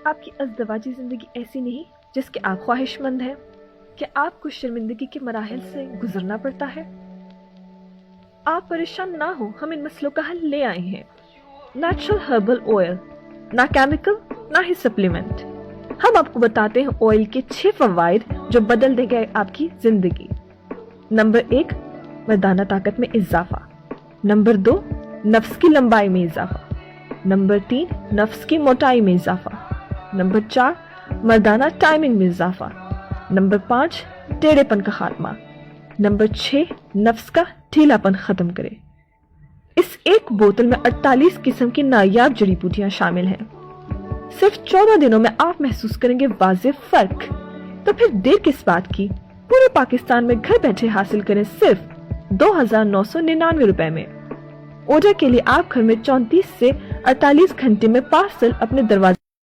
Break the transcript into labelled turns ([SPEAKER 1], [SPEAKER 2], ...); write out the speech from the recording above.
[SPEAKER 1] आपकी अज़दवाजी ज़िंदगी ऐसी नहीं जिसके आप ख्वाहिशमंद हैं? क्या आपको शर्मिंदगी के मराहिल से गुजरना पड़ता है? आप परेशान ना हो, हम इन मसलों का हल ले आए हैं। नेचुरल हर्बल ऑयल, ना केमिकल ना ही सप्लीमेंट। हम आपको बताते हैं ऑयल के 6 फवाइद जो बदल देंगे आपकी जिंदगी। नंबर 1, मर्दाना ताकत में इजाफा। नंबर 2, नफ्स की लंबाई में इजाफा। नंबर 3, नफ्स की मोटाई में इजाफा। नंबर 4, मर्दाना टाइमिंग में इजाफा। नंबर 5, टेढ़ेपन का खात्मा। नंबर 6, नफ्स का ढीलापन खत्म करे। इस एक बोतल में 48 किस्म की नायाब जड़ी बूटियां शामिल हैं। सिर्फ 14 दिनों में आप महसूस करेंगे वाज़ेह फर्क। तो फिर देर किस बात की? पूरे पाकिस्तान में घर बैठे हासिल करें सिर्फ 2,999 रुपए में। ऑर्डर के लिए आप घर में 34 से 48 घंटे में पार्सल अपने दरवाजे